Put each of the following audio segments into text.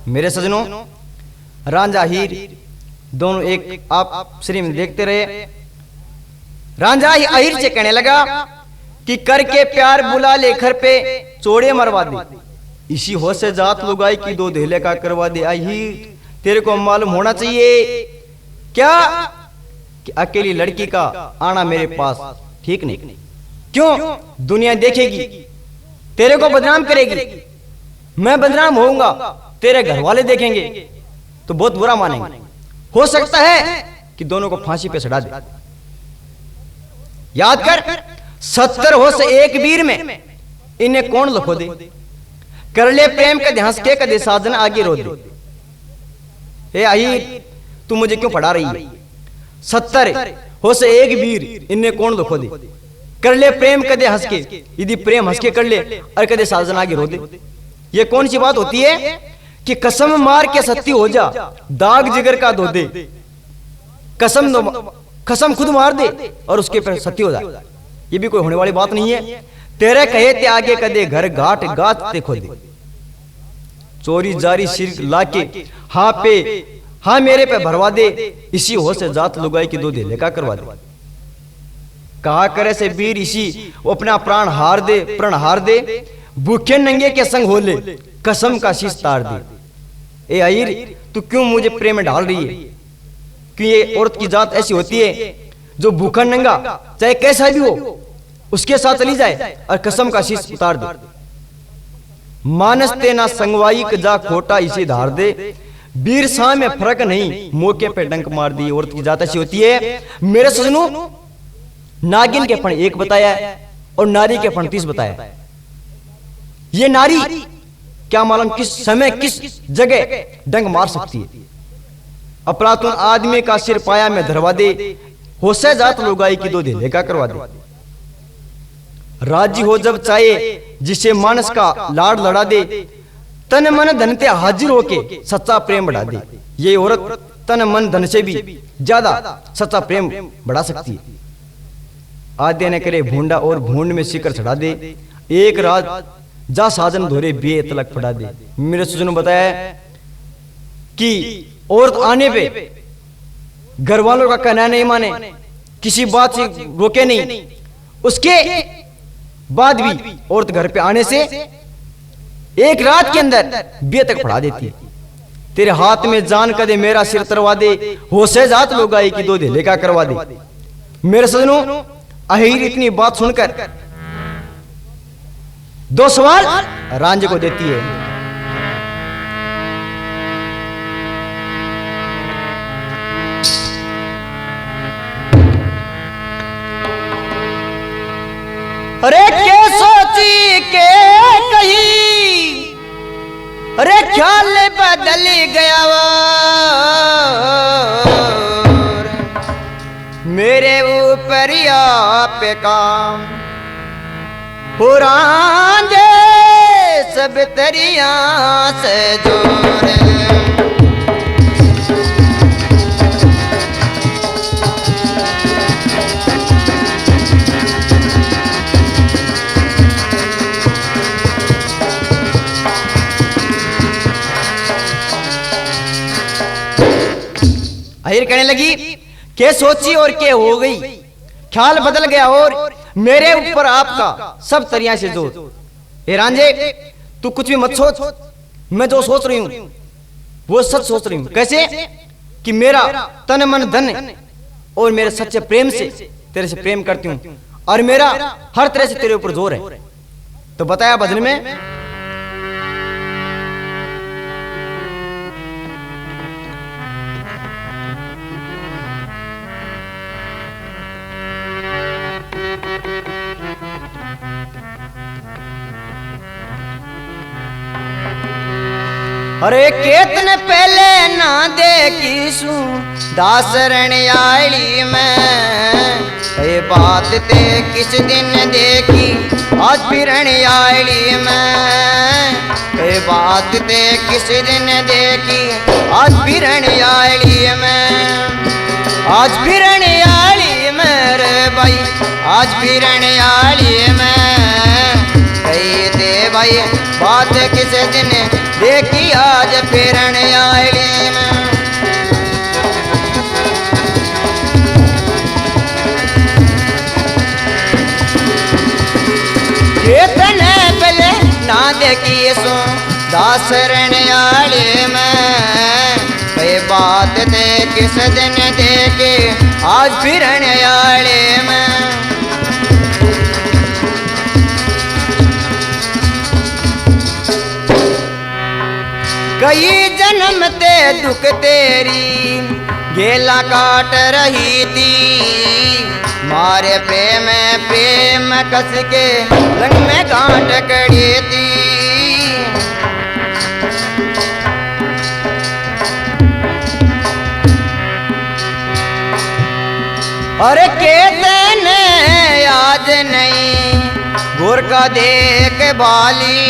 मेरे सजनों, रांझा हीर दोनों एक आप श्री में देखते रहे। रांझा अहीर से कहने लगा कि करके प्यार बुला ले घर पे चोड़े मरवा दे, इसी होश से जात लुगाई की दो धेले का करवा दे। अहीर तेरे को मालूम होना चाहिए क्या कि अकेली लड़की का आना मेरे पास ठीक नहीं। क्यों? दुनिया देखेगी, तेरे को बदनाम करेगी, मैं बदनाम होऊंगा, तेरे घर वाले देखेंगे तो बहुत बुरा मानेंगे। हो सकता है कि दोनों को फांसी पे चढ़ा दे। याद कर, 70 हो से एक वीर में इन्हें कौन लखो दे। कर ले प्रेम कदे हंस के कदे साजन आगे रो दे। ए अहीर तू मुझे क्यों पढ़ा रही है? 70 हो से एक वीर इन्हें कौन लखो दे। कर ले प्रेम कदे हंस के, यदि प्रेम हंस के कर ले और कदे साजन आगे रो दे। ये कौन सी बात होती है कि कसम मार के सत्य हो जा, दाग जिगर का धो दे। कसम खुद मार दे और उसके पर सत्य हो जाए, ये भी कोई होने वाली बात नहीं है। तेरे कहे ते आगे कदे घर घाट गात ते खो दे। चोरी जारी शिरक लाके हाँ मेरे पे भरवा दे, इसी हो से जात लुगाई की दो धेले का करवा दे। कहा करे से वीर इसी वो अपना प्राण हार दे, प्रण हार दे, भूखे नंगे के संग हो ले, कसम का शीश तार दे। ए अहीर तू क्यों मुझे प्रेम में डाल रही है? क्यों ये औरत की जात ऐसी होती है जो भूखा नंगा चाहे कैसा भी हो उसके साथ चली जाए और कसम का शीश उतार दे। मानस तेना संगवाई जा खोटा इसे धार दे, वीर सा में फर्क नहीं मौके पे डंक मार दी। औरत की जात ऐसी होती है। मेरे सजनों, नागिन के फण एक बताया और नारी के फण 30 बताया। ये नारी क्या मालूम किस समय किस जगह डंक मार सकती है। अपरातुन आदमी का सिर पाया में धरवा दे, होशे जात लुगाई की दो धेले का करवा दे। राजी हो जब चाहे जिसे मानस का लाड़ लड़ा दे, तन मन धन ते हाजिर होके सच्चा प्रेम बढ़ा दे। ये औरत तन मन धन से भी ज्यादा सच्चा प्रेम बढ़ा सकती है। आद्य ने करे भूंडा और भूंड में शिकर चढ़ा दे, एक रात जा साजन धोरे बे तलक पड़ा दे। मेरे सुजनों बताया कि औरत आने पे घर वालों का कहना नहीं माने, किसी बात से रोके नहीं, उसके बाद भी औरत घर पे आने से एक रात के अंदर बे तक पढ़ा देती है। तेरे हाथ में जान कदे मेरा सिर तरवा दे, होशे जात लोगाई की दो धेले का करवा दे। मेरे सजनों, अहीर इतनी बात सुनकर 2 सवाल रांझे को देती है। अरे के सोची के कही, अरे ख्याल बदल गया मेरे ऊपर आप काम हो रांझे सब तरिया से जोड़े। अहीर कहने लगी के सोची और के हो गई, ख्याल बदल गया और मेरे ऊपर आपका सब तरिया से जोर। ए रांझे तू कुछ भी मत सोच, मैं जो सोच रही हूं वो सच सोच रही हूं। कैसे कि मेरा तन मन धन और मेरे सच्चे प्रेम से तेरे से प्रेम करती हूं और मेरा हर तरह से तेरे ऊपर जोर है। तो बताया भजन में, अरे केतन पहले ना देखी सू दासरण आली में, ये बात ते किस दिन देखी आज फिरण आली में। ये बात ते किस दिन देखी आज फिरण आली में। आज फिरण आली में रे भाई, आज फिरण आली में। कही दे भाई बात किस दिन देखी आज फिरण आले में। केतने पहले ना देखी सो दासरण आले में। कई बात थे किस दिन देखे आज फिरण आले में। कई जन्म ते दुख तेरी गेला काट रही थी। मारे प्रेम प्रेम कस के रंग में गांठ कड़ी थी। अरे केतने आज नहीं गोर का देख बाली।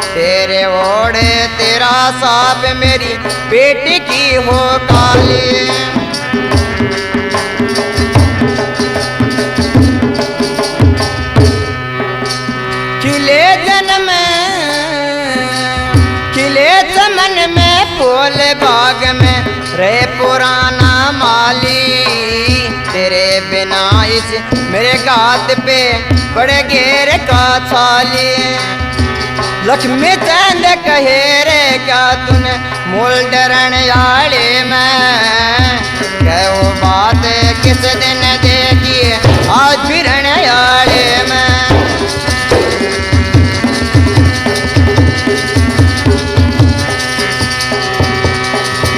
तेरे ओढ़े तेरा साप मेरी बेटी की हो काली। खिले जन्म खिले चमन में फूल बाग में रहे पुराना माली। तेरे बिना इस मेरे गात पे बड़े घेर का छाली। लक्ष्मी चंद कहे रे क्या तूने मूल डरण आले में। कहो बात किस दिन देखिए आज फिरण आले में।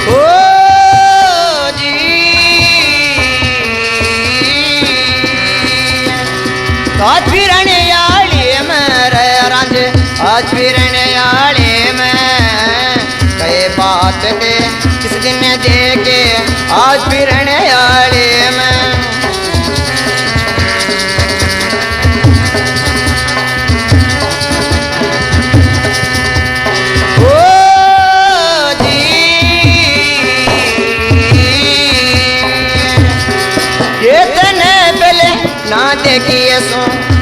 ओ जी आज फिरण आले में रे रांझ आज फिरण आले में। कई बात थे किस दिन देखे आज फिरण आले में। ओ जी कितने पहले ना देखिए सो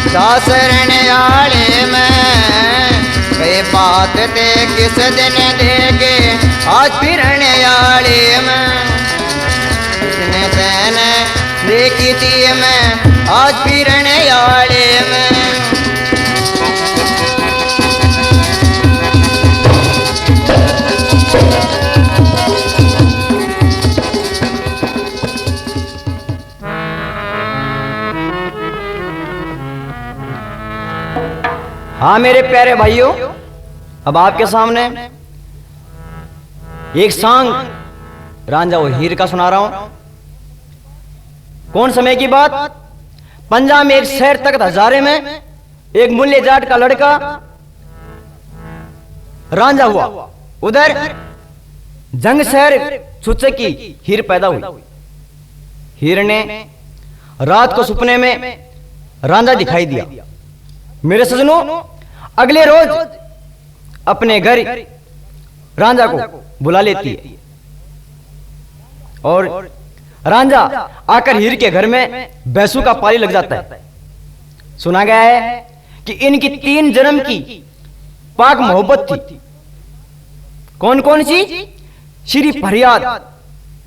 दासरण आले में। कई बात थे किस दिन देखे आज फिरण आले में। किसने तैन देखी थी मैं आज फिरण आले में। हाँ मेरे प्यारे भाइयों, अब आपके सामने एक सांग रांझा और हीर का सुना रहा हूं। कौन समय की बात, पंजाब में एक शहर तख्त हजारे में एक मूल्य जाट का लड़का रांझा हुआ। उधर जंग शहर छुच्चे की हीर पैदा हुई। हीर ने रात को सपने में रांझा दिखाई दिया। मेरे सजनों, अगले रोज अपने घर रांझा को बुला लेती है और रांझा आकर हीर के घर में भैंसों का पाली लग जाता है। सुना गया है कि इनकी 3 जन्म की पाक मोहब्बत थी। कौन कौन सी? श्री फरियाद,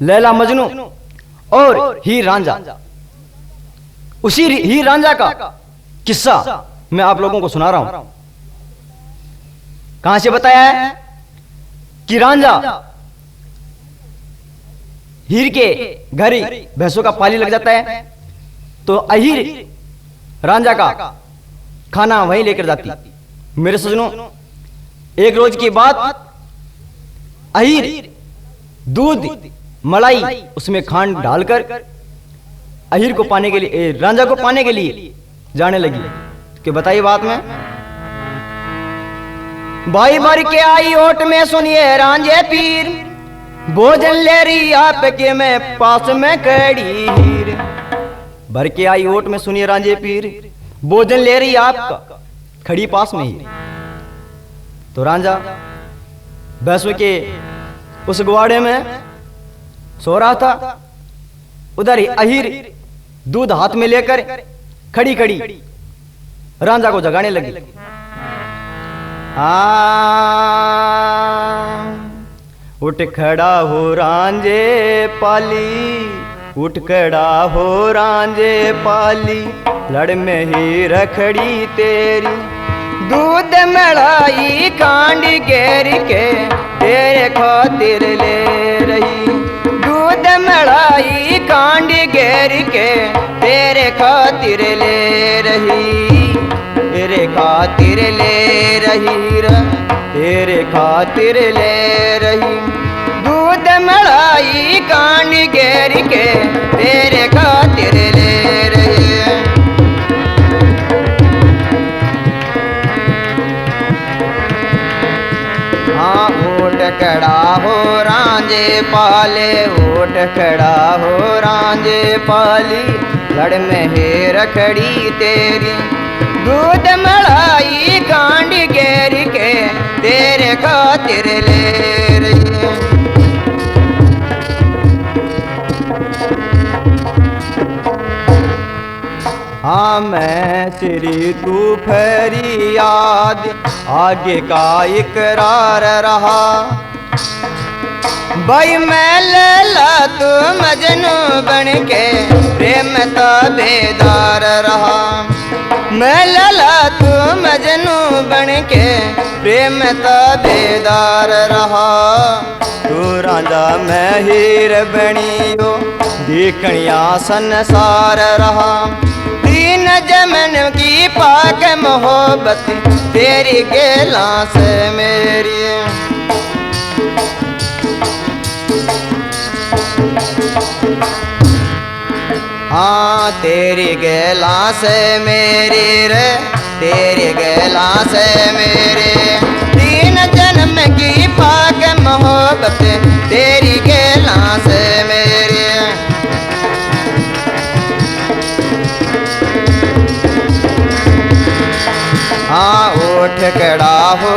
लैला मजनू और हीर रांझा। उसी हीर रांझा का किस्सा मैं आप लोगों को सुना रहा हूं। कहां से बताया है कि रांझा हीर के घर ही भैंसों का पाली लग जाता है, तो अहीर रांझा का खाना वहीं लेकर जाती। मेरे सजनों, एक रोज की बात, अहीर दूध मलाई उसमें खांड डालकर अहीर को पाने के लिए, रांझा को पाने के लिए जाने लगी। कि बताइए बात में, भाई भर के आई ओट में सुनिए रांझे पीर, भोजन ले रही आपके में पास में खड़ी हीर। भर के आई ओट में सुनिए रांझे पीर, भोजन ले रही आपका खड़ी पास में ही। तो रांझा भैंसों के उस गुवाड़े में सो रहा था। उधर ही अहीर दूध हाथ में लेकर खड़ी खड़ी रांझा को जगाने लगी। उठ खड़ा हो रांझे पाली, उठ खड़ा हो रांझे पाली, लड़ में ही रखड़ी तेरी, दूध मलाई कांडी घेर के तेरे खातिर ले रही, दूध मलाई कांडी घेर के तेरे खातिर ले रही, तेरे खातिर ले रही रे, तेरे खातिर ले रही, दूध मलाई कांडी घेर के तेरे खातिर ले रही। हाँ ऊट खड़ा हो रांझे पाले, ऊट खड़ा हो रांझे पाली, लड़ में है रखड़ी तेरी, दूध मलाई कांडी घेर के तेरे खातिर ले रही। हाँ मैं तेरी तू फरियाद, आगे का इकरार रहा, भाई मैं लैला तू मजनू बन के प्रेम ताबेदार रहा, मैं लैला तू मजनू बन के प्रेम ताबेदार रहा, तू रांझा मैं हीर बनियो देखनिया संसार रहा, तीन जमन की पाक मोहब्बत तेरी गेला से मेरी, हाँ तेरी गेला से मेरी रे, तेरी गेला से मेरे, तीन जन्म की पाक मोहब्बत तेरी गेला से मेरी। हाँ उठ खड़ा हो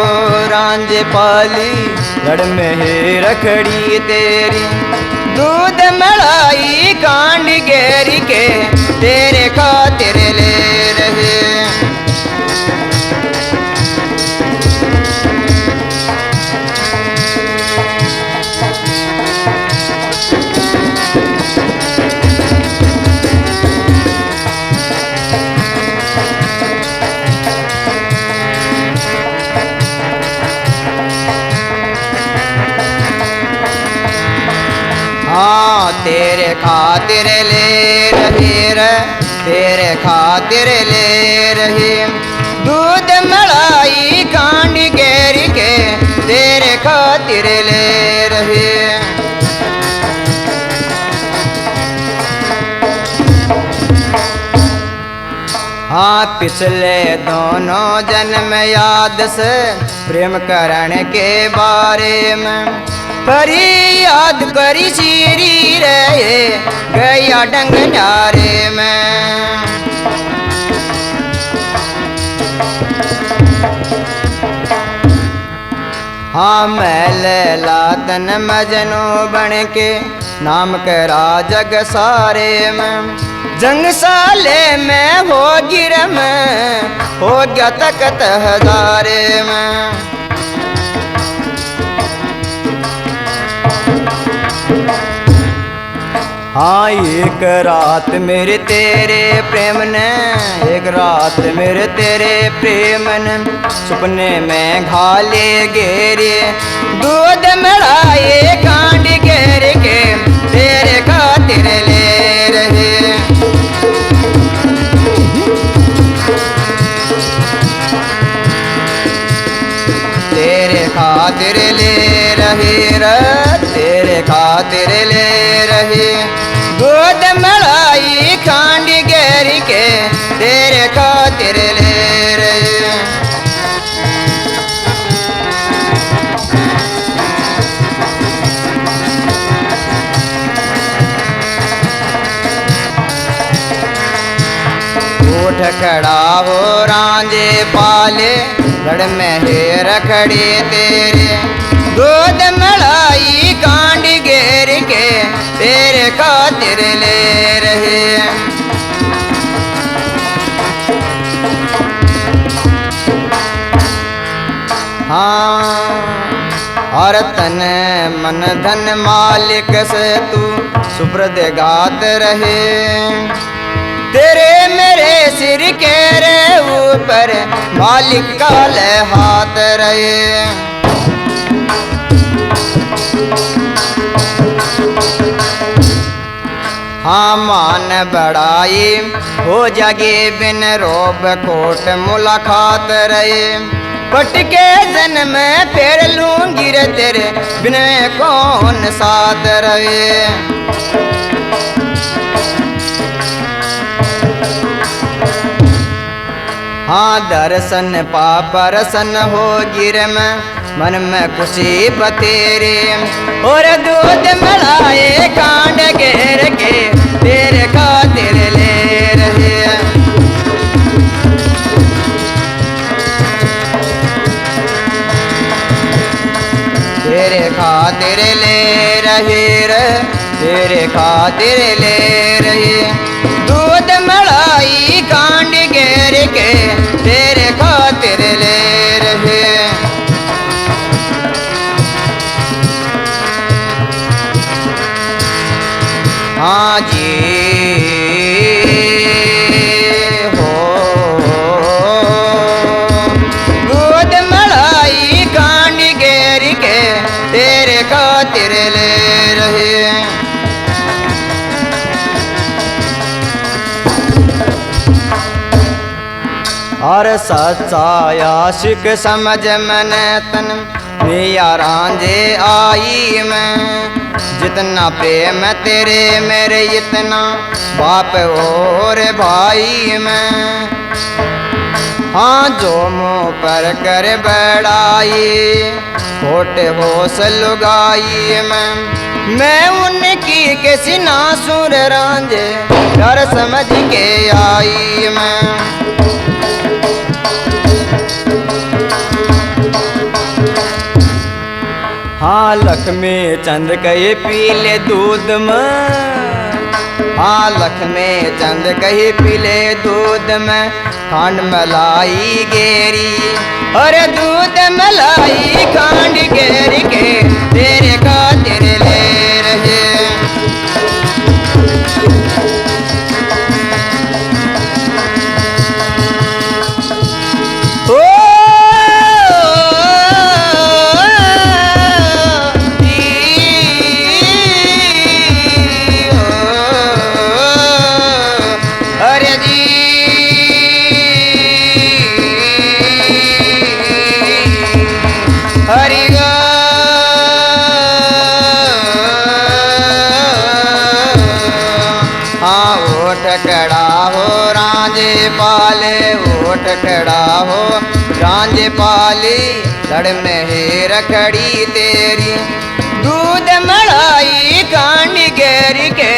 रांझे पाली, लड़ में है रखड़ी तेरी, दूध मलाई कांडी घेर के तेरे खातिर ले रहे। हाँ तेरे खातिर ले रही रे, तेरे खातिर ले रही, दूध मलाई कांडी घेर के तेरे खातिर ले रही। हाँ पिछले दोनों जन्म याद से प्रेम करने के बारे में, परी याद करी सीरी रे गया डंग नारे में, हाँ मैं लैला तन मजनू बन के नाम करा जग सारे में, जंग साले में हो गिरम हो गया तकत हजारे में, हाँ एक रात मेरे तेरे प्रेम ने, एक रात मेरे तेरे प्रेम ने, सपने में घाले घेरे, दूध मलाई कांडी घेर के तेरे खातिर ले रहे। तेरे खातिर ले रही रे, तेरे खातिर ले रही, दूध मलाई कांडी घेर के तेरे खातिर ले रही। उठ खड़ा हो रांझे पाले, लड़ में है रखड़ी तेरे, दूध मलाई कांडी घेर के तेरे खातिर ले रहे। और तन मन धन मालिक से तू सुब्रत गात रहे। तेरे मेरे सिर के रे ऊपर मालिक का ले हाथ रहे। हाँ मान बड़ाई हो जागे बिन रोब खोट मुलाकात रहे। पटके जन्म फेर लूंगी रे तेरे बिन कौन साथ रहे। हाँ दर्शन पापरसन हो गिर में मन में खुशी बतेरे। और दूध मलाई कांड घेर के तेरे खातिर ले रहे। तेरे खातिर ले रहे रे, तेरे खातिर ले रहे। दूध मलाई कांड घेर के तेरे खातिर ले रहे। हाँ जी हो दूध मलाई कांड घेर के तेरे खातिर ले रहे। और सच्चा आशिक समझ मन तन मिया रांझे आई मैं। जितना प्रेम तेरे मेरे इतना बाप और भाई मैं। हाँ जो मुँह पर कर बड़ाई खोट होश लुगाई मैं उनकी किसी ना सुर रांझे डर समझ के आई मैं। हाँ लक्ष्मी चंद कहे पीले दूध में। हाँ लक्ष्मी चंद कहे पीले दूध में खांड मलाई गेरी। अरे दूध मलाई खांड गेरी के तेरे खातिर ले रहे। खड़ा हो रांझे पाले ओट खड़ा हो रांझे पाली लड़ में ही रखड़ी तेरी। दूध मलाई कांड घेर के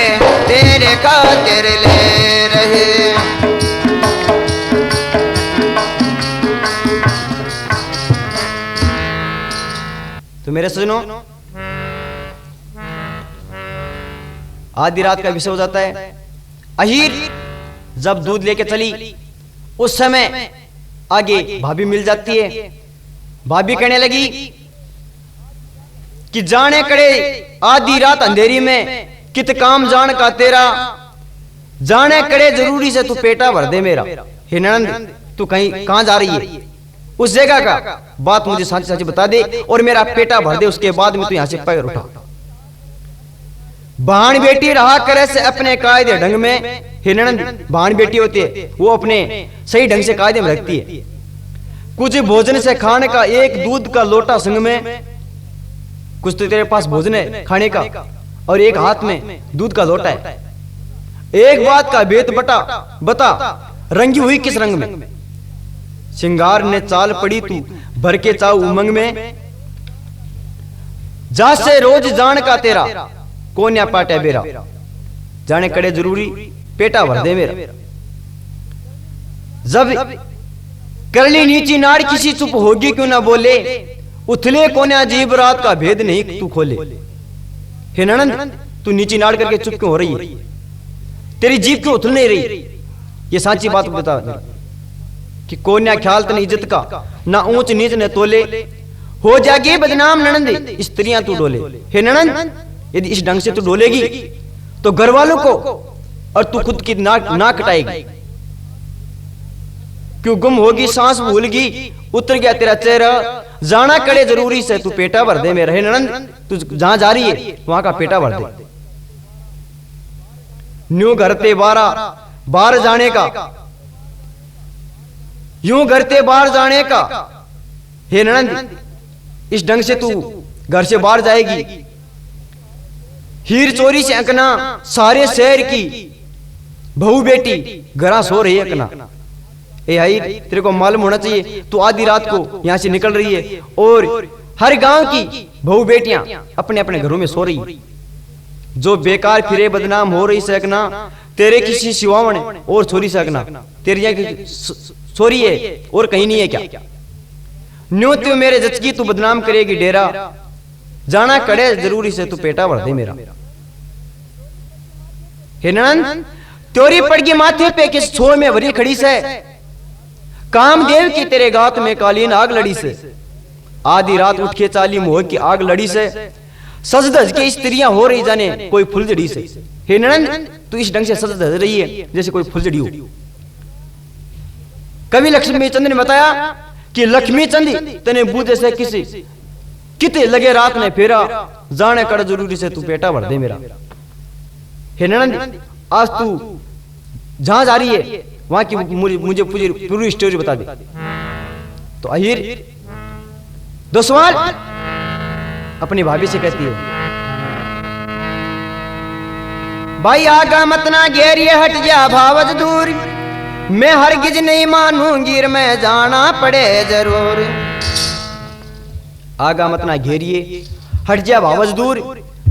तेरे खातिर ले रहे। तो मेरे सुनो आधी रात का विषय हो जाता है। अहीर जब दूध लेके चली उस समय आगे भाभी मिल जाती है। भाभी कहने लगी कि जाने कड़े आधी रात अंधेरी में कित काम जान का तेरा। जाने कड़े जरूरी से तू पेटा भर दे मेरा। हे ननंद तू कहीं कहां जा रही है? उस जगह का बात मुझे सच सच बता दे और मेरा पेटा भर दे। उसके बाद में तू यहां से पैर उठा। बहन बेटी रहा करे से अपने कायदे ढंग में। हे ननंद बहन बेटी होती है वो अपने सही ढंग से कायदे में रखती है। कुछ भोजन से खाने का एक दूध का लोटा संग में। कुछ तो तेरे पास भोजन है खाने का और एक हाथ में दूध का लोटा है। एक बात का भेद बता रंगी हुई किस रंग में? श्रृंगार ने चाल पड़ी तू भर के चाऊ उमंग में। जा से रोज जान का तेरा कौन या पाटे बेरा। जाने कड़े जरूरी पेटा भर दे मेरा। जब करली नीची नाड़ किसी चुप होगी क्यों ना बोले। उथले कोने अजीब रात का भेद नहीं तू खोले। हे ननंद तू नीची नाड़ करके चुप क्यों हो रही है? तेरी जीभ क्यों उथल नहीं रही? ये साची बात बता कि कोन्या ख्याल तने इज्जत का ना ऊंच नीच ने तोले। हो जाएगी बदनाम ननंद स्त्रियां तू डोले। हे ननंद, यदि इस ढंग से तू डोलेगी तो घर वालों को और तू खुद की नाक कटाएगी। क्यों गुम होगी, सांस भूलगी, उतर गया तेरा चेहरा, जाना कड़े जरूरी से तू पेटा भर दे मेरा। हे ननंद, तू जहां जा रही है वहां का पेटा भर दे। न्यू घर ते बाहर जाने का, यूं घर ते बाहर जाने का। हे ननंद, इस ढंग से तू घर से बाहर जाएगी, हीर चोरी से अंकना, सारे शहर की बहू बेटी घरा सो रही है अंकना। ए आई, तेरे को मालूम होना चाहिए तू आधी रात को यहां से निकल रही है और हर गांव की बहू बेटियां अपने अपने घरों में सो रही है। जो बेकार फिरे बदनाम हो रही सकना, तेरे किसी शिवावन और छोरी सकना, तेरी यहाँ छोरी है और कहीं नहीं है क्या। न्यू तू मेरे जच की तू बदनाम करेगी डेरा, जाना कड़े जरूरी से तू पेटा भर दे मेरा। हे ननंद, त्योरी पड़गी माथे पे किस छो में भरी खड़ी से, कामदेव की तेरे गात में कालीन आग लड़ी से। आधी रात उठ के चाली मोह की आग लड़ी से, सज धज के स्त्रियां हो रही जाने कोई फुलझड़ी से। हे ननंद, तू इस ढंग से सज धज रही है जैसे कोई फुलझड़ी हो। कवि लक्ष्मी चंद ने बताया कि लक्ष्मी चंद तने बूझे से किसी किते लगे रात में फेरा, जाने कड़ जरूरी से तू पेटा भर दे मेरा। हे ननंद, आज तू जहां जा रही है वहां की मुझे पूरी स्टोरी बता दे। तो अहिर दो सवाल अपनी भाभी से कहती है, भाई आगा मत ना घेरिए, हट जा भावज दूर, मैं हरगिज नहीं मानूंगी, मैं जाना पड़े जरूर। आगा मत ना घेरिए, हट जा भावज दूर,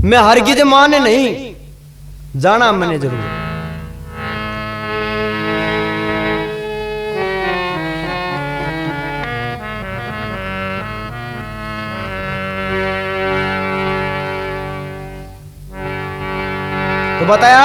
मैं हरगिज माने नहीं, जाना मैंने जरूर। तो बताया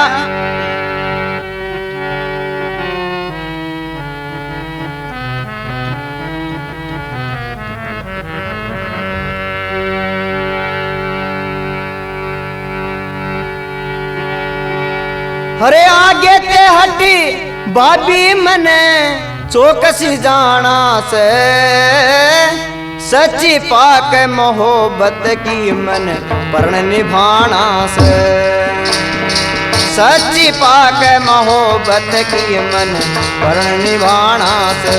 हरे आगे ते हटी भाभी मने चौकसी जाना से, सच्ची पाक मोहब्बत की मन परण निभाना से। सच्ची पाक मोहब्बत की मन परण निभाना से,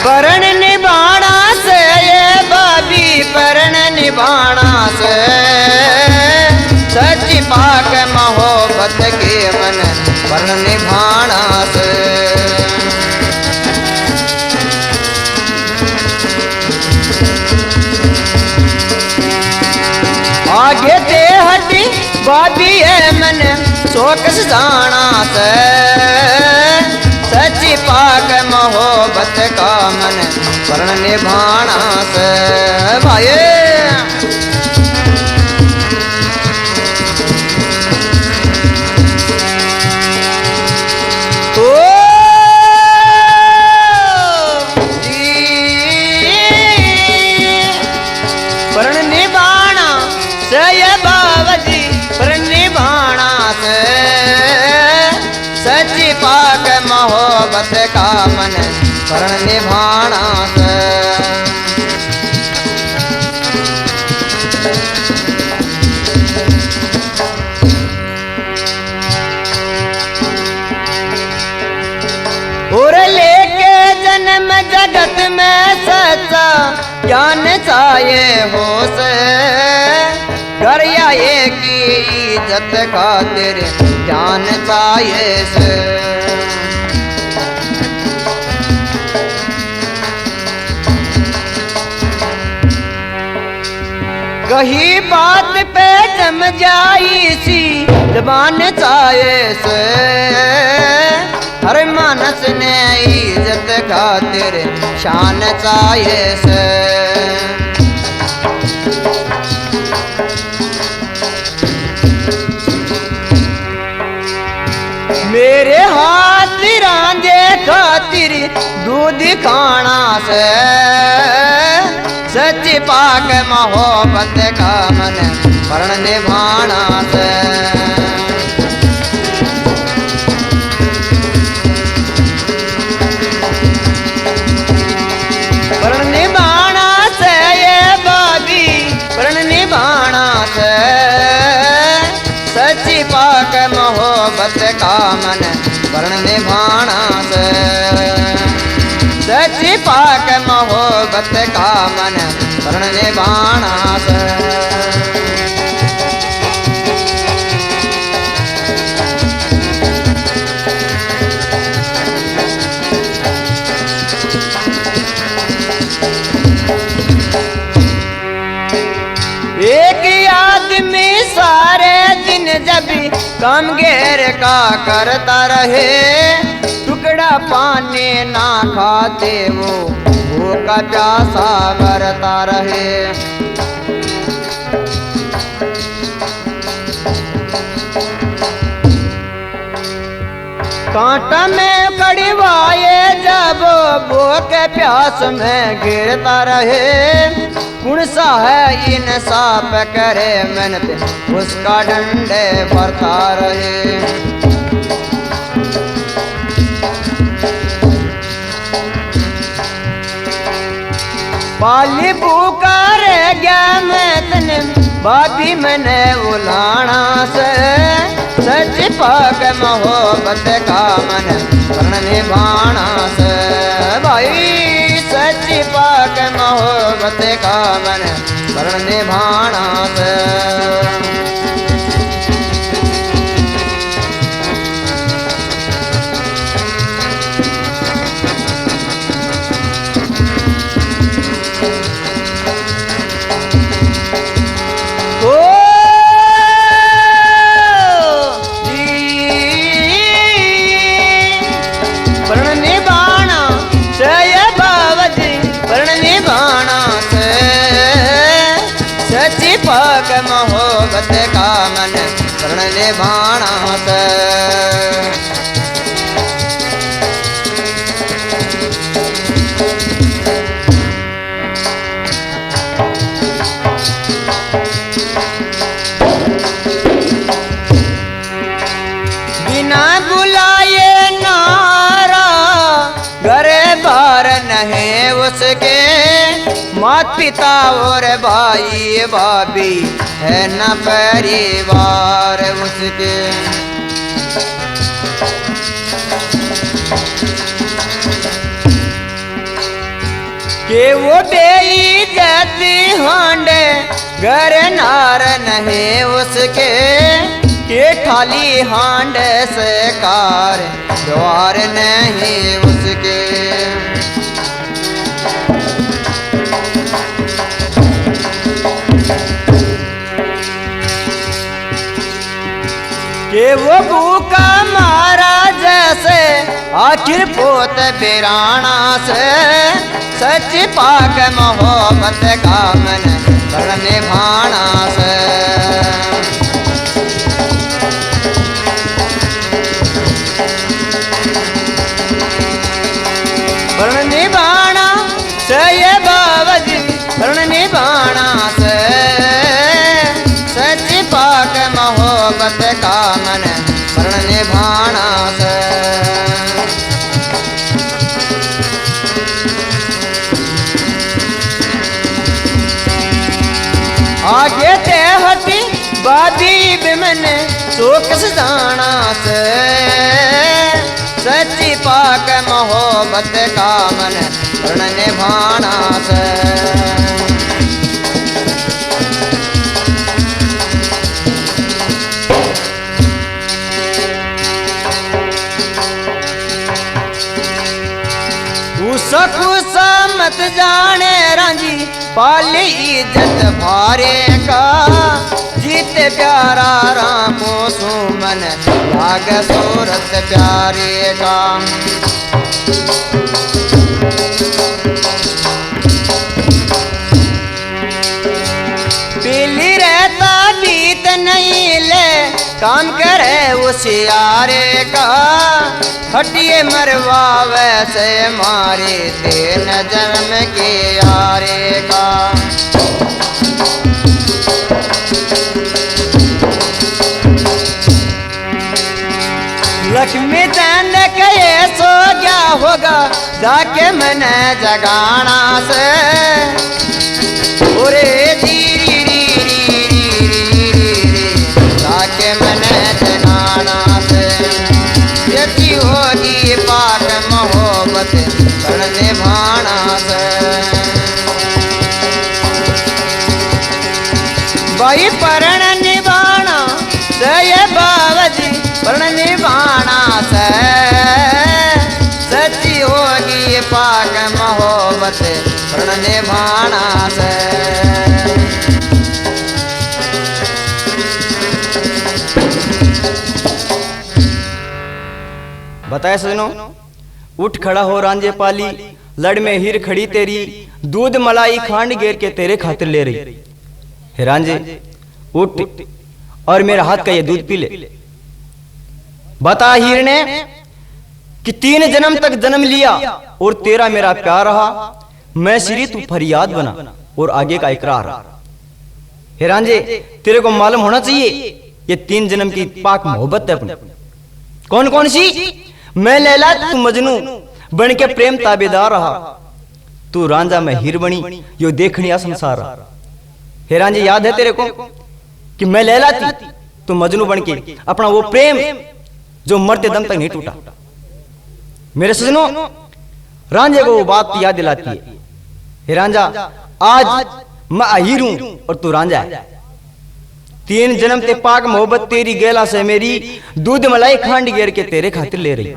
परण निभाना से ये भाभी परण निभाना से। सच्ची पाक मोहब्बत की मन परण निभाना से। आगे ते हटी भाभी है मन चौकस जाना से, सच्ची पाक मोहब्बत का मन परण निभाना से। भाई मोहब्बत का मन परण निभाना से। और लेके जन्म जगत में सच्चा ज्ञान चाहिए हो से, घर आए की इज्जत खातिर ज्ञान चाहिए से। कही बात पे जम जाई सी जबान चाहिए से, हर मानस ने इज्जत खातिर शान चाहिए से। मेरे हाथ रांझे खातिर दूर दिखाना से सच्ची पाक मोहब्बत का मन प्रण निभाना से प्रण निभाना से ये बाबी प्रण निभाना से सच्ची पाक मोहब्बत का मन प्रण निभाना से सच्ची पाक मोहब्बत का मन प्रण निभाना से एक आदमी सारे दिन जब काम घेर का करता रहे टुकड़ा पानी ना खाते वो भूखा प्यासा मरता रहे कांटा में कड़वाए जब भूख प्यास में गिरता रहे कौन सा है इंसाफ करे मेहनत उसका डंडे भरता रहे पाली पुकार गया मैं तने बाबी मैंने उलाना से सच पाक मोहब्बत का मन प्रण निभाना से भाई सच पाक मोहब्बत का मन प्रण निभाना से पाक मोहब्बत का मन प्रण निभाना से बिना बुलाए नारा घरे बार नहीं उसके मात पिता और भाई भाभी है न परिवार उसके के वो बेइज्जती हांडे घर नार नहीं उसके के थाली हांडे से कार द्वार नहीं उसके के वो भूखा मारा जैसे आखिर पोत बिराना से सच पाक मोहब्बत का मन प्रण निभाना से प्रण निभाना से ये बाबाजी प्रण निभाना से सच पाक मोहब्बत का मन प्रण निभाना से आगे ते हटी बाबी बिमन शोक सजाना से सच्ची पाक मोहब्बत का मन प्रण निभाना से सकुसा मत जाने रांझी पाली इज्जत भारे का जीते प्यारा रामो सुमन लाग सूरत प्यारे का पीली रहता बीत नहीं ले काम करे उसियारे का, हटिए मरवावे से मारे 3 जन्म के यारे का। लक्ष्मी चंद कहे सो क्या होगा, जाके मैंने जगाना से ओरे जाके मैंने जगाना से, यति होगी पाक मोहब्बत करने भाना से। भाई परण निभाना जय बाबाजी, परण निभाना से सच्ची होगी पाक मोहब्बत परण निभाना से। बताया सजनों, उठ खड़ा हो रांझे पाली, लड़ में हीर खड़ी तेरी, दूध मलाई खांड घेर के तेरे खातिर ले रही। हे रांझे उठ और मेरा हाथ का ये दूध पी ले। बता हीर ने कि 3 जन्म तक जन्म लिया और तेरा मेरा प्यार रहा, मैं सिरी तू फरियाद बना और आगे का इकरार रहा। हे रांझे तेरे को मालूम होना चाहिए ये 3 जन्म की पाक मोहब्बत है अपनी। कौन कौन सी? मैं लैला तू मजनू बन के प्रेम ताबेदार रहा, तू रांझा मैं हीर बनी यो देखनिया संसार रहा। हे रांझे याद है तेरे को कि मैं लैला थी, तू मजनू बन के अपना वो प्रेम जो मरते दम तक नहीं टूटा। मेरे सजनों रांझे को वो बात याद दिलाती है। हे रांझा आज मैं अहीर हूं और तू रांझा है। 3 जन्म ते पाक मोहब्बत तेरी गेला से मेरी, दूध मलाई खांड घेर के तेरे खातिर ले रही।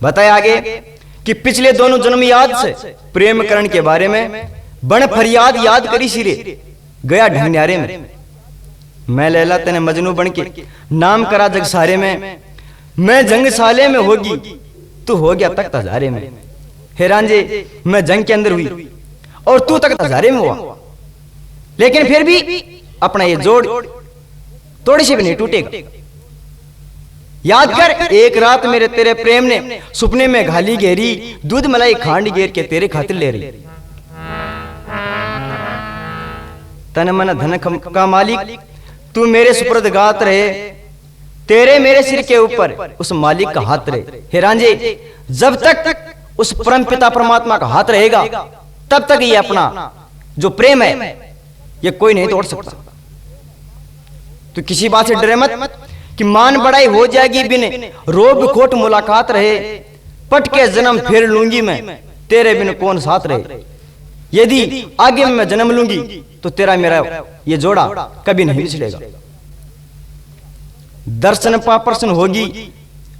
बताया आगे कि पिछले दोनों जन्म याद से प्रेम करण के बारे में बन फरियाद याद करी सिरे गया ढंग्यारे में। मैं लैला तेने मजनू बन के नाम करा जग सारे में, मैं जंग साले में होगी तू हो गया तख्त हजारे में। हे रांझे मैं जंग के अंदर हुई और तू तख्त हजारे में हुआ, लेकिन फिर भी अपना ये जोड़ थोड़ी सी भी नहीं टूटेगा। याद कर एक रात मेरे तेरे प्रेम ने सुपने में घाली घेरी, दूध मलाई खांड घेर के तेरे खातिर ले रही। तन मन धन का मालिक तू मेरे सुपुर्द गात रहे, तेरे मेरे सिर के ऊपर उस मालिक का हाथ रहे। हे रांझे जब तक उस परम पिता परमात्मा का हाथ रहेगा तब तक ये अपना जो प्रेम है ये कोई नहीं तोड़ सकता। तो किसी बात से डरे मत कि मान बड़ाई हो जाएगी बिन रोब खोट मुलाकात रहे, पट के जन्म फेर लूंगी मैं तेरे बिन कौन साथ रहे। यदि आगे मैं जन्म लूंगी तो तेरा मेरा ये जोड़ा कभी नहीं बिछड़ेगा। दर्शन पापर्सन होगी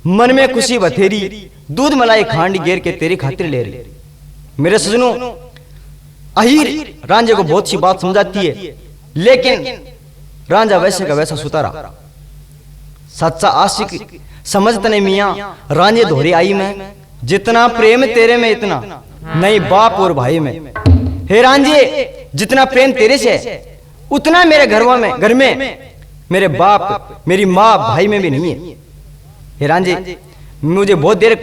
मन में खुशी बथेरी, दूध मलाई खांड घेर के तेरी खातिर ले रही। मेरे सजनों अहीर रांझे को बहुत सी बात समझाती है, लेकिन रांझा वैसे का वैसा सुता रहा। सच्चा आशिक समझते नहीं मियां रांझे दोहरे आई में, जितना प्रेम तेरे में इतना नहीं बाप और भाई में। हे रांझे जितना प्रेम तेरे से है उतना मेरे घर में मेरे बाप मेरी माँ भाई में भी नहीं है। हे रांझे मुझे बहुत देर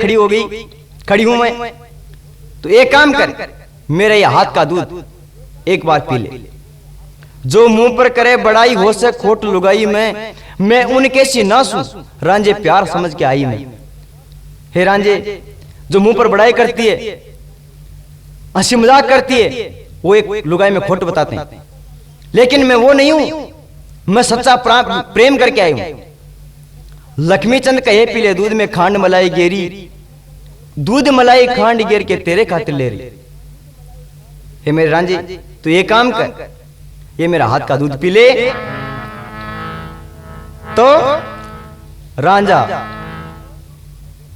खड़ी हूं मैं, तो एक काम कर मेरे ये हाथ का दूध एक बार पी ले। जो मुंह पर करे बड़ाई हो से खोट लुगाई मैं उनके सी ना सुन रांझे प्यार समझ के आई मैं। हे रांझे जो मुंह पर बड़ाई करती है हंसी मजाक करती है वो एक लुगाई में खोट बताते हैं, लेकिन मैं वो नहीं हूं, मैं सच्चा प्रेम करके आई हूं। लक्ष्मी चंद कहे पीले दूध में खांड मलाई गेरी, दूध मलाई खांड घेर के तेरे खातिर ले रही। हे मेरे रांझे तो ये काम कर, ये मेरा हाथ का दूध पी ले। तो रांझा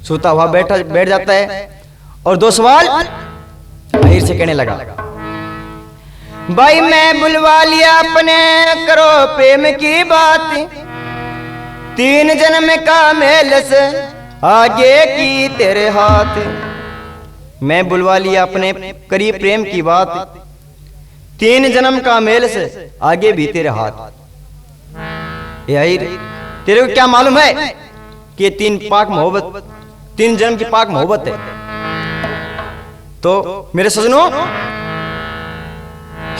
सोता हुआ बैठ जाता है और 2 सवाल अहीर से कहने लगा। भाई मैं बुलवा लिया अपने करो प्रेम की बात, 3 जन्म का मेल से आगे की तेरे हाथ। मैं बुलवा लिया अपने करीब प्रेम की बात, 3 जन्म का मेल से आगे भी तेरे हाथ। यार तेरे को क्या मालूम है कि ये 3 पाक मोहब्बत 3 जन्म की पाक मोहब्बत है। तो मेरे सजनों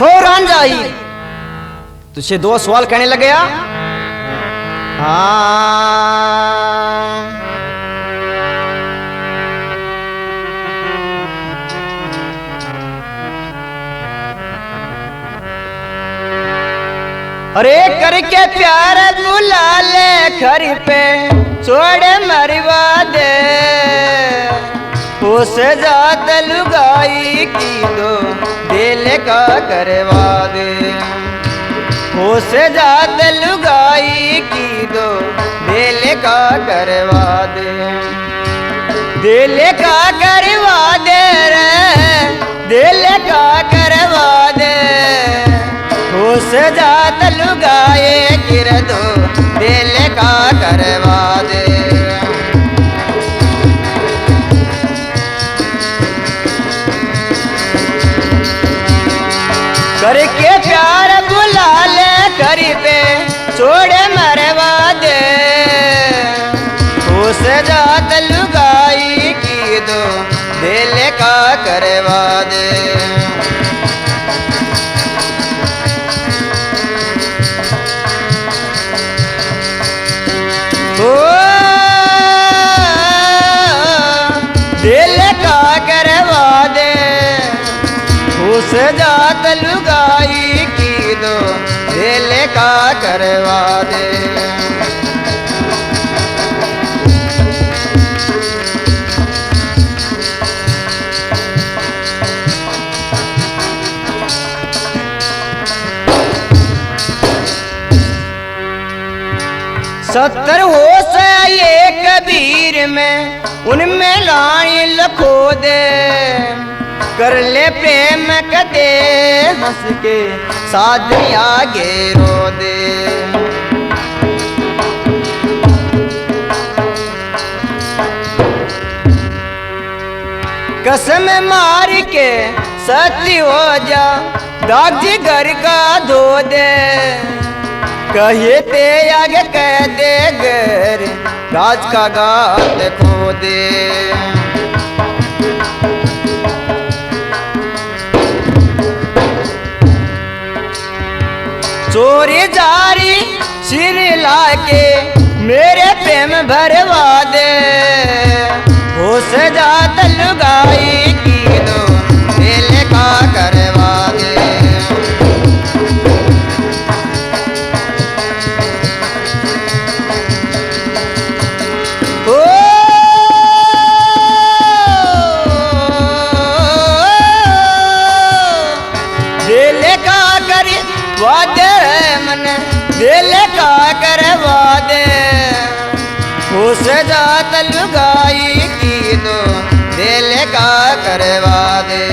हो रांझा ही तुझे 2 सवाल कहने लग गया। हाँ अरे करके प्यार बुला ले घर पे छोड़े मरवा दे उस जात लुगाई की दो दिल का करवा दे उस जात लुगाई की दो दिल का करवा दे दिल का करवा दे रे दिल का करवा दे उस जात लुगाए गिर दो दिल का करवा दे करके प्यार बुला ले कर पे छोड़े मरवा दे उस जात लुगाई की दो दिल का करवा दे दिल का करवा दे उस जात लुगाई की दो दिल का करवा दे सत्तर होश ये कबीर में उनमें लाइन लखो दे कर ले प्रेम कदे हंस के साथ आगे रो दे कसम मार के सत्य हो जा दाग जिगर का धो दे कहे ते आगे कह दे गर राज का गात खो दे चोरी जारी सिर लाके मेरे प्रेम भरवा दे होश जात लुगाई की दो दिल का करवा दे दिल का करवा दे उस जात लुगाई की दो दिल का करवा दे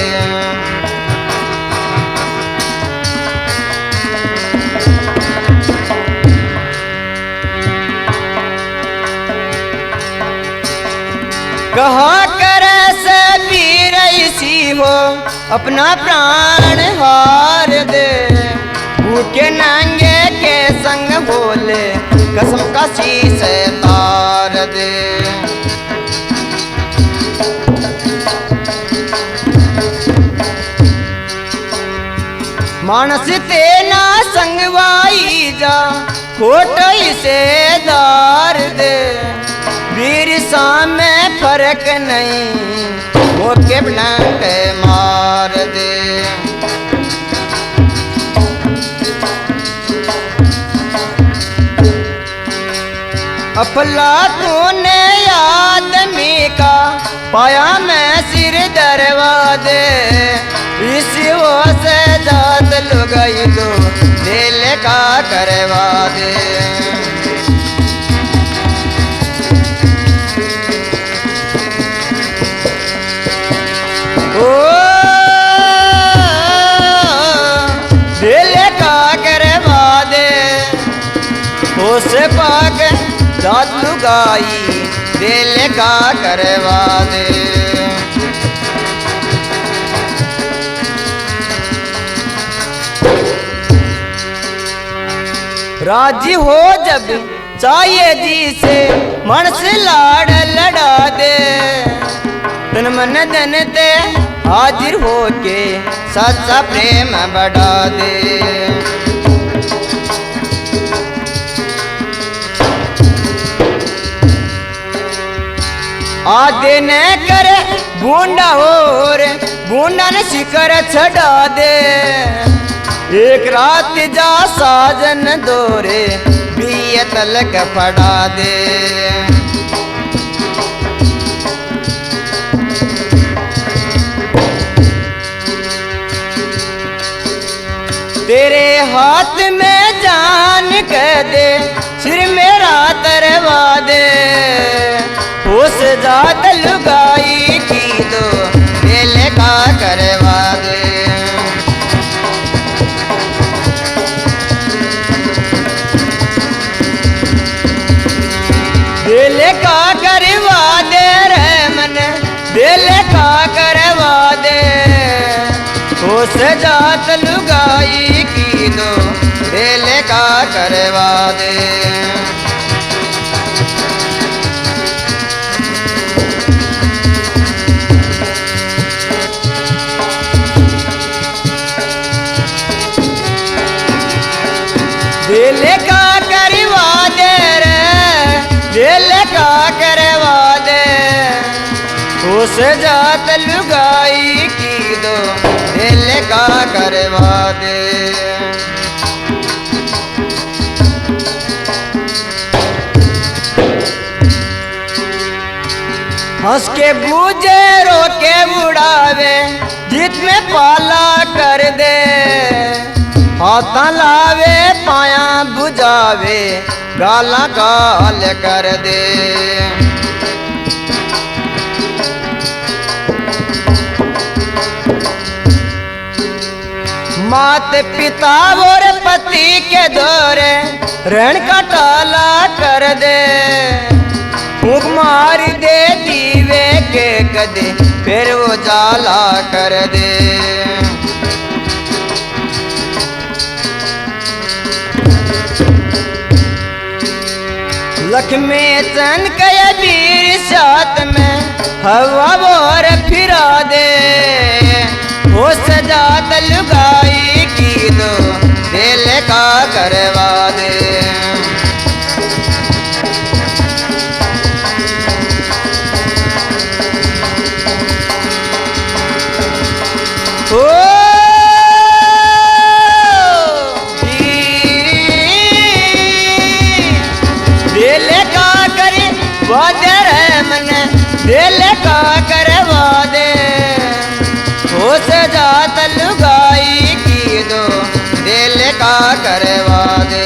कहा करे से वीर इसी हो अपना प्राण हार दे भूखे नांगे के संग बोले कसम का शीश तार दे मानस तेना संगवाई जा खोट से दार दे वीर सामे फर्क नहीं मोके बना के मार दे अफलातून ने आदमी का पाया मैं सिर दरवा दे इसी वो से जात लुगाई दो दिल का करवा दे ओ दिल का करवा दे उस पाक जात लुगाई दिल का करवा दे राजी हो जब चाहिए जी से मन से लाड़ लड़ा दे तन मन धन ते हाजिर हो के सच्चा प्रेम बढ़ा दे आदे न करे बूंदा हो रे बूंदा ने शिकर छड़ा दे एक रात जा साजन दोरे बिये तलक फड़ा दे तेरे हाथ में जान कह दे सिर मेरा तरवा दे उस जात लुगाई की दो दिल का करवा दे दिल का करवा दे रे मन दिल का करवा दे उस जात लुगाई की दो दिल का करवा दे दिल का करवा दे रे दिल का करवा दे उस जात लुगाई की दो दिल का करवा दे हंस के बूझे रो के बुढ़ावे जीत में पाला कर दे हाथा लावे पाया बुझावे गाला गाल कर दे मात पिता और पति के दौरे ऋण का टाला कर दे फूंक मार दे दीवे के कदे फिर वो जाला कर दे लक्ष्मी चंद कया वीर साथ में हवा बोर फिरा दे वो सजात लुगाई की दो दिल का करवा दे ओ दिल का करे वादे रे मन दिल का करवा दे हो सजात लुगाई की दो दिल का करवा दे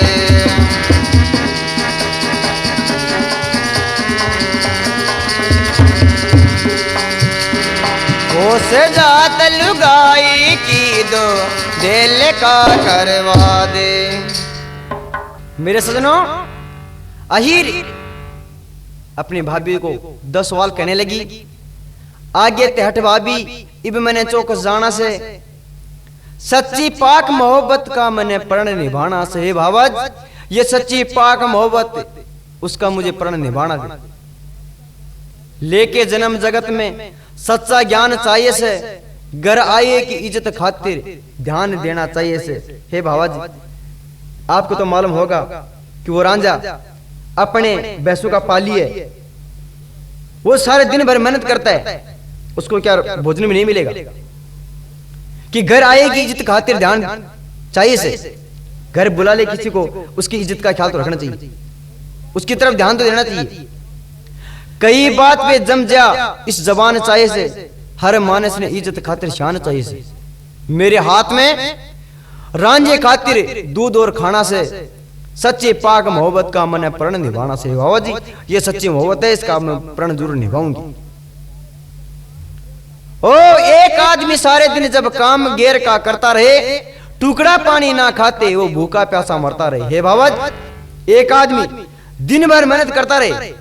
हो सजात लुगाई की दो दिल का करवा दे। मेरे सजनों, अहीर अपनी भाभी को 10 सवाल कहने लगी। आगे तेहट भाभी इब मैंने चौकस जाना से सच्ची पाक मोहब्बत का मैंने प्रण निभाना से। हे भावज, ये सच्ची पाक मोहब्बत उसका मुझे प्रण निभाना दे। लेके जन्म जगत में सच्चा ज्ञान चाहिए से, घर आए की इज्जत खातिर ध्यान देना चाहिए से। हे भावज, आपको तो मालूम होगा कि वो रांझा अपने भैंसों का पाली है। वो सारे दिन भर मेहनत करता है, उसको क्या भोजन में नहीं मिलेगा कि घर आएगी इज्जत खातिर ध्यान चाहिए से। घर बुला ले किसी को, उसकी इज्जत का ख्याल तो रखना चाहिए, उसकी तरफ ध्यान तो देना चाहिए। कई बात पे जम जा इस जबान चाहिए से, हर मानस ने इज्जत खातिर शान चाहिए से। मेरे हाथ में रांझे खातिर दूध और खाना से, सच्ची पाक मोहब्बत का मैंने प्रण निभाना से। बाबा जी, ये सच्ची मोहब्बत है, इसका मैं प्रण जरूर निभाऊंगी। ओ एक आदमी सारे दिन जब काम गैर का करता रहे, टुकड़ा पानी ना खाते वो भूखा प्यासा मरता रहे। हे बाबा, एक आदमी दिन भर मेहनत करता रहे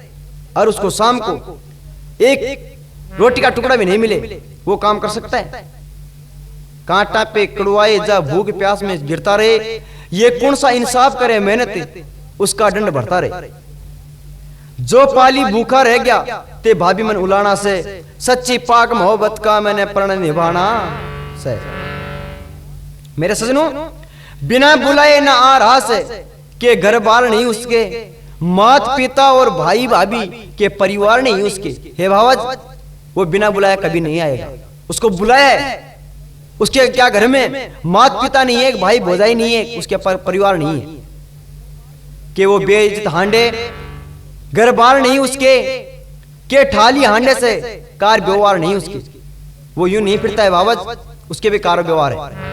और उसको शाम को एक रोटी का टुकड़ा भी नहीं मिले, वो काम कर सकता है? कांटा पे कड़वाए जा भूख प्यास में गिरता रहे, ये कौन सा इंसाफ करे मेहनत उसका दंड बढ़ता रहे। जो पाली भूखा रह गया ते भाभी मन उलाना से, सच्ची पाक मोहब्बत का मैंने प्रण निभाना से। मेरे सजनों, बिना बुलाए ना आ रहा से के घर बार नहीं उसके, मात पिता और भाई भाभी के परिवार नहीं उसके। हे भावज, वो बिना बुलाया कभी नहीं आएगा। उसको बुलाया है, उसके क्या घर में मात पिता नहीं है, भाई भौजाई नहीं है, उसके परिवार नहीं है कि वो बेइज्जत हांडे, घर बार नहीं उसके के ठाली हांडे से कार व्यवहार नहीं उसकी। वो यूं नहीं फिरता है बाबत, उसके भी कार व्यवहार है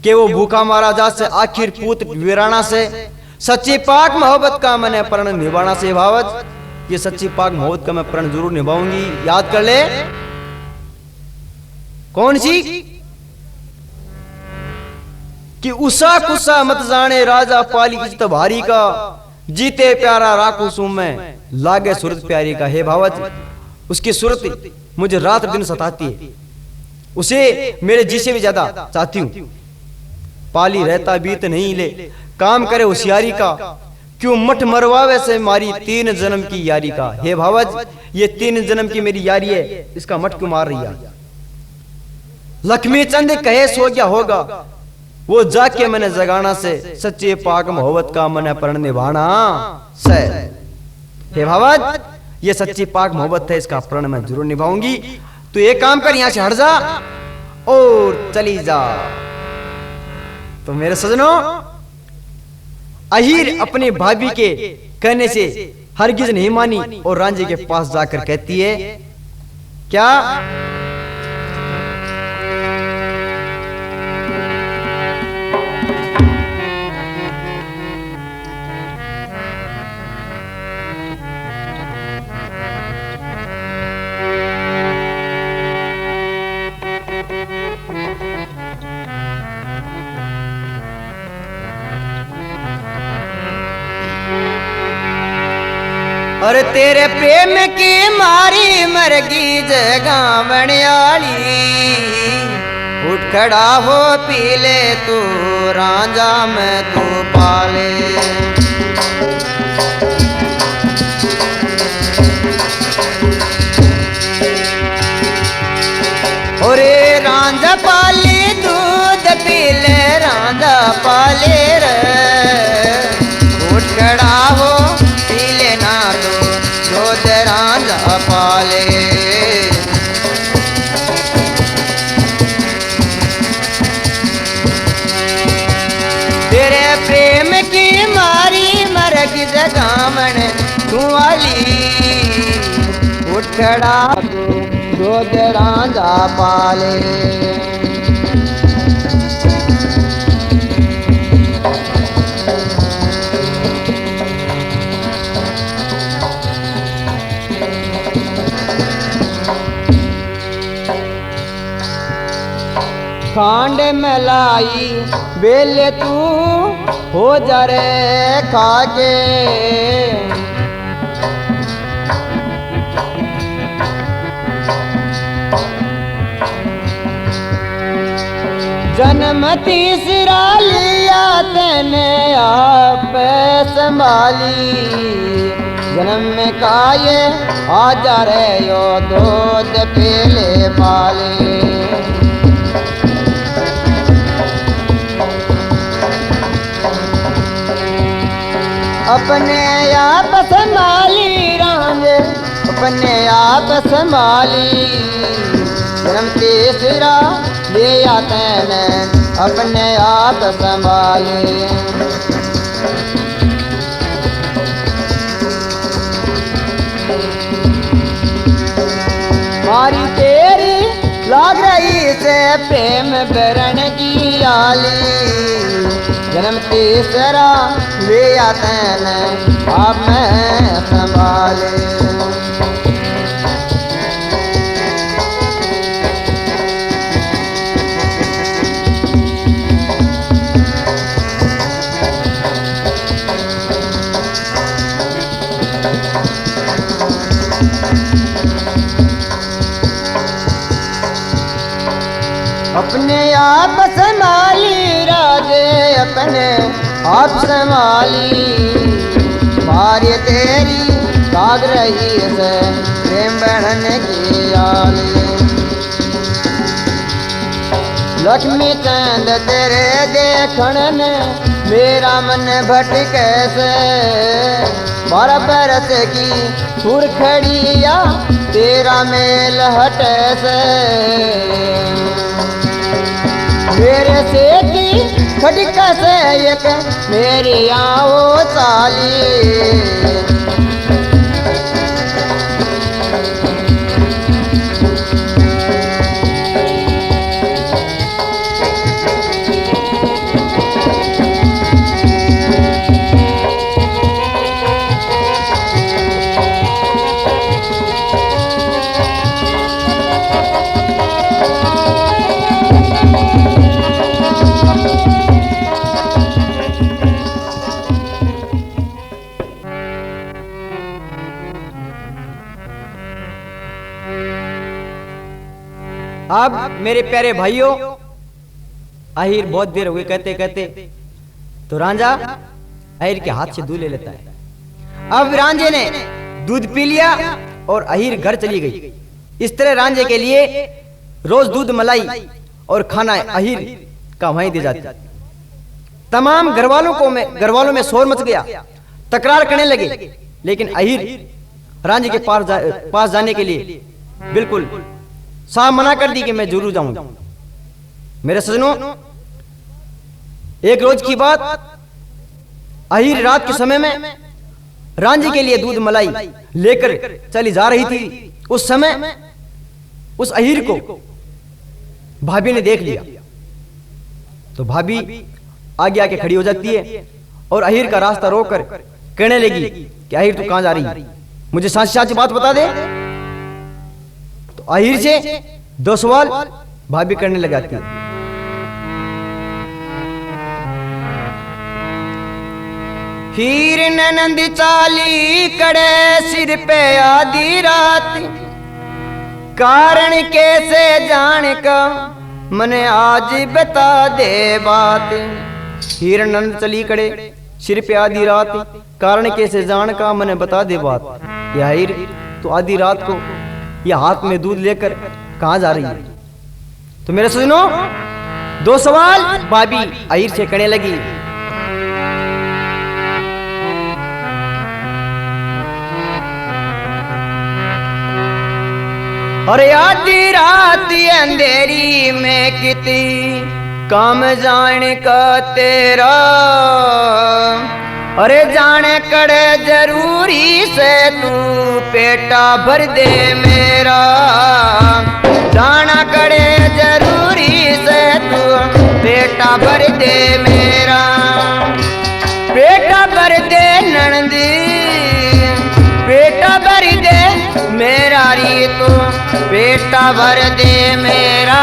कि वो भूखा मारा जा से आखिर पूत वीराना से, सच्ची पाक मोहब्बत का मैंने प्रण निभाना से। भावत, ये सच्ची पाक मोहब्बत का मैं प्रण जरूर निभाऊंगी। याद कर ले कौन सी कि उषा कुसा मत जाने राजा पाली इज्जत भारी का, जीते प्यारा राखू सू में लागे सूरत प्यारी का। हे भावत, उसकी सूरत मुझे रात दिन सताती है, उसे मेरे जी से भी ज्यादा चाहती हूं। पाली रहता बीत नहीं ले, काम करे होशियारी का, क्यों मठ मरवावे से मारी 3 जन्म की यारी का। हे भावज, ये 3 जन्म की मेरी यारी है, इसका मठ क्यों मार रही है। लक्ष्मी चंद कहे सो गया होगा, वो जाके मैंने जगाना से, सच्चे पाक मोहब्बत का मैंने प्रण निभाना से। हे भावज, ये सच्ची पाक मोहब्बत है, इसका प्रण मैं जरूर निभाऊंगी। तो एक काम कर, यहां से हट जा और चली जा। तो मेरे सजनों, अहीर अपनी भाभी के कहने से हरगिज नहीं मानी और रांझे के पास जाकर कहती है क्या, और तेरे प्रेम की मारी मरगी जगावण आली, उठ खड़ा हो पी ले तू रांझा में तू पाले। और रांझा पाली दूध पी ले रांझा पाले रे, उठ खड़ा हो रांझा पाले। तेरे प्रेम की मारी मरग जगावण तू वाली, उठ खड़ा रोज रांझा पाले। खांड मलाई बेले तू हो जा रे खाके, जन्म तीसरा लिया तेने आप संभाली, जन्म में काये आ जा रे यो दूध पीले पाले। अपने आप संभाली रांझे, अपने आप संभाली, जन्म तीसरा लिया तैने अपने आप संभाली। मारी तेरी लाग रही से प्रेम बरण की आली, जन्म तीसरा लिया तैने आप में संभाले। अपने आप संभाली राजे, अपने हाथ संभाली भार्य तेरी भाग रही है प्रेम बढ़ने की आली। लक्ष्मी चंद तेरे देखण ने मेरा मन भटके से 12 बरस की फुरखड़िया तेरा मेल हटे से। मेरे से की खटका से एक मेरी आओ चाली। अब मेरे प्यारे भाइयों, अहिर बहुत देर हो गई कहते कहते, तो रांझा अहिर के हाथ से दूध ले लेता है। अब रांझे ने दूध पी लिया और अहिर घर चली गई। इस तरह रांझे के लिए रोज दूध मलाई और खाना अहिर का वहीं दे जाती। तमाम घरवालों में शोर मच गया, तकरार करने लगे, लेकिन अहिर रांझे के पास जाने के लिए बिल्कुल साफ मना कर दी कि मैं जरूर जाऊंगा। मेरे सजनों, एक रोज की बात, अहिर रात के समय में रांझे के लिए दूध मलाई लेकर चली जा रही थी। उस समय उस अहिर को भाभी ने देख लिया, तो भाभी आगे आके खड़ी हो जाती है और अहिर का रास्ता रोककर कहने लगी कि अहिर तू कहां जा रही है, मुझे सच सच बात बता दे। तो अहिर से 2 सवाल भाभी करने लगाती है। हीर ननंद चाली कड़े सिर पे आधी रात, कारण कैसे जान का मने आज बता दे बात। हीर ननंद चली कड़े सिर पे आधी रात, कारण कैसे जान का मने बता दे बात। या हीर तो आधी रात को यह हाथ में दूध लेकर कहां जा रही है। तो मेरे सुनो, 2 सवाल भाभी अहिर से करने लगी। अरे आधी रात अंधेरी में किती काम जाने का तेरा, अरे जाने कड़े जरूरी से तू पेटा भर दे मेरा। जाना कड़े जरूरी से तू पेटा भर दे मेरा। पेटा भर दे ननदी, पेटा भर दे मेरा री तू पेटा भर दे मेरा।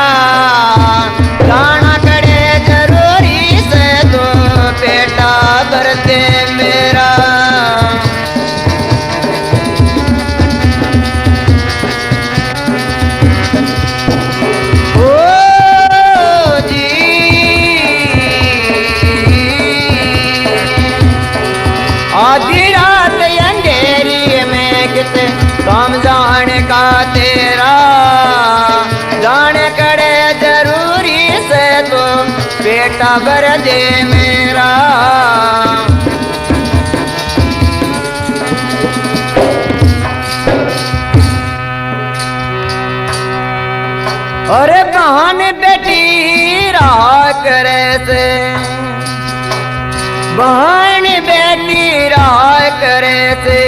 जाना कड़े जरूरी से तू पेटा भर दे मेरा। ओ जी आधी रात अंधेरी में किते काम जाने का तेरा। जाने करे जरूरी से तो पेटा भर दे मेरा। अरे बहन बेटी रहा करे से, बहन बेटी रहा करे से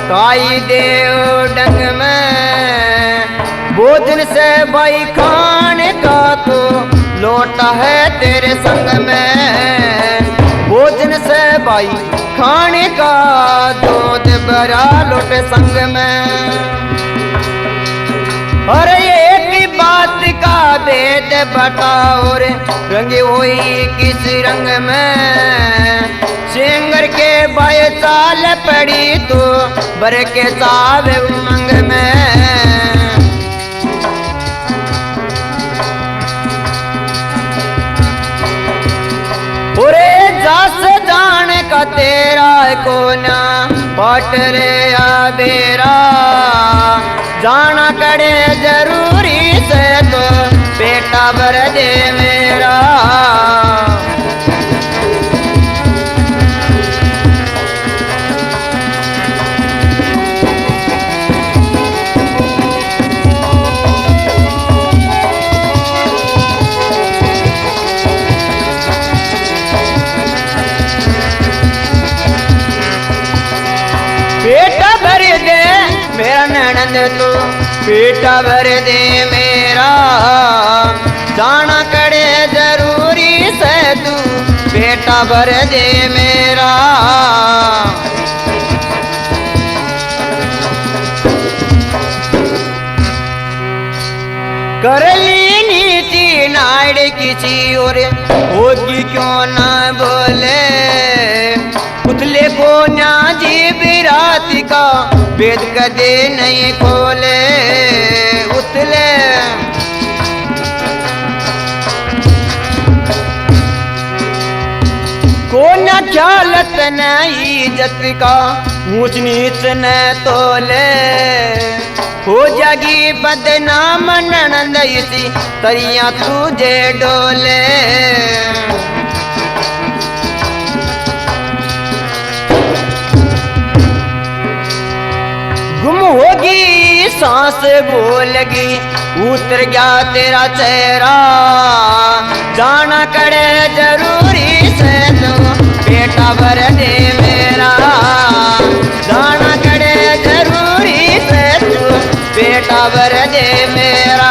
काई देव डंग में। भोजन से भाई खाने का तो लोटा है तेरे संग में। भोजन से भाई खाने का दूध भरा लोटे संग में। अरे एक बात का भेद बताओ रे, रंगी हुई किस रंग में। सिंगर के बाय चाल पड़ी तो बर के सावे उमंग में। ओरे जास जाने को ना पट रे आबेरा जाना करे जरूरी से तो बेटा भर दे मेरा बेटा भर दे मेरा ननद तू बेटा भर दे मेरा जाना करे जरूरी से तू बेटा भर दे मेरा कर ली नीति नाड़ किसी और होगी क्यों ना बोले पुतले को न्याजी बिरात का वेद कदे नहीं खोले उतले को न ख्यालत न इज्जत का ऊंच नीच न तोले हो जागी बदनाम ननद इसी तरिया तुझे डोले गुम होगी सांस बोलगी उतर गया तेरा चेहरा जाना करे जरूरी से तो बेटा भर दे मेरा जाना करे जरूरी से तो बेटा भर दे मेरा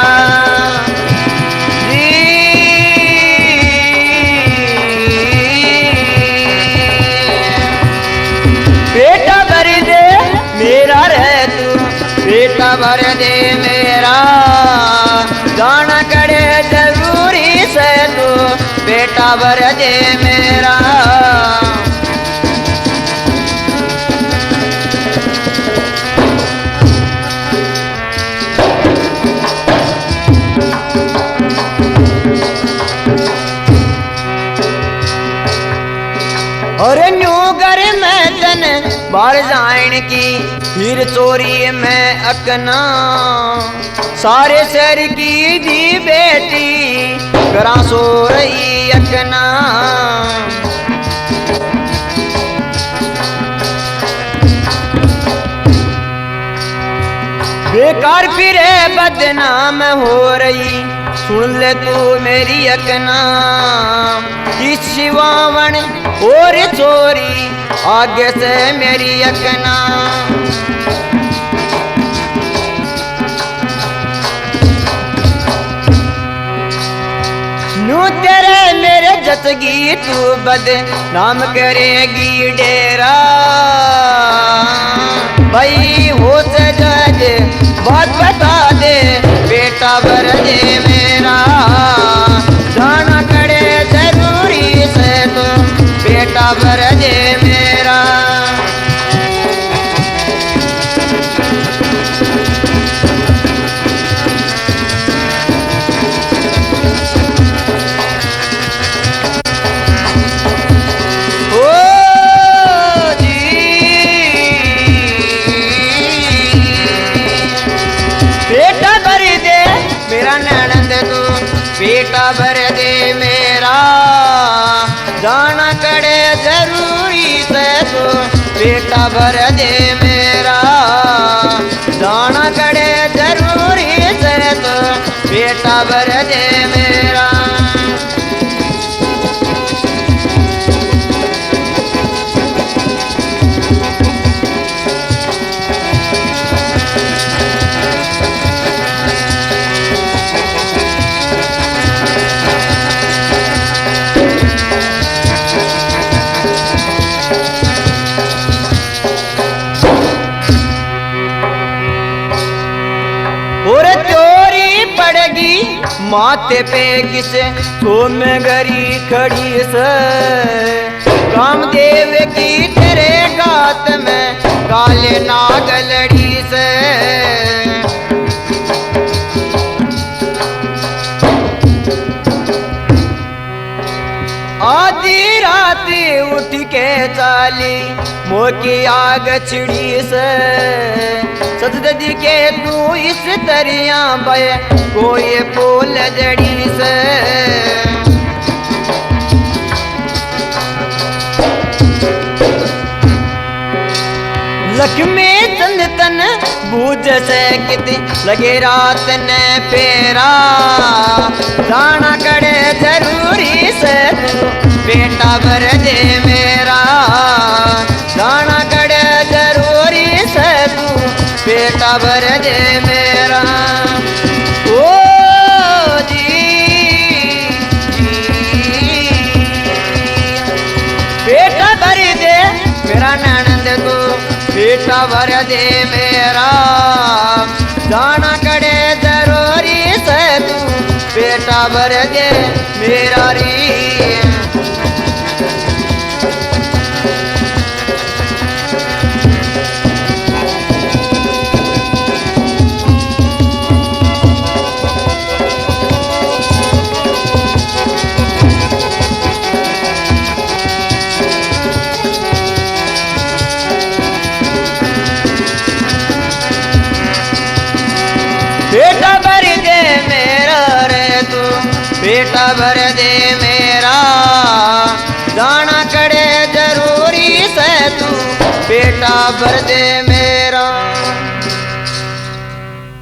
बेटा भर दे मेरा रह तू बेटा भर दे मेरा जाना करे जरूरी से तू बेटा भर दे मेरा और न्यू घर में तन बाहर जान की फिर चोरी में अकना सारे शहर की दी बेटी घरा सो रही अकना बेकार फिरे बदनाम हो रही सुन ले तू मेरी अकना इस शिवावन और चोरी आगे से मेरी अकना नू तेरे मेरे जतगी तू बदनाम करेगी डेरा भाई हो से जाए बात बता दे बेटा भर दे मेरा जाना करे जरूरी से तो बेटा भर दे मेरा बेटा भर दे मेरा जाना करे जरूरी से तो बेटा भर दे मेरा जाना करे जरूरी से तो बेटा भर दे मेरा माथे पे किसे सोम गरी खड़ी से कामदेव की तेरे गात में काले नाग लड़ी से आदि रात उठ के चाली मोकी आग छिड़ी से सजदी के तू इस दरिया बे कोई फूल जड़ी से लक्ष्मी चंद तन बूझ से किती लगे रात ने फेरा दाना कड़े जरूरी से तू बेटा भर दे मेरा दाना कड़े जरूरी से तू बेटा भर दे मेरा ओ बेटा भर दे मेरा ननद तू बेटा भर दे मेरा दाना कड़े जरूरी से तू बेटा भर दे मेरा री बेटा भर दे मेरा रे तू बेटा भर दे मेरा दाना कड़े जरूरी से तू बेटा भर दे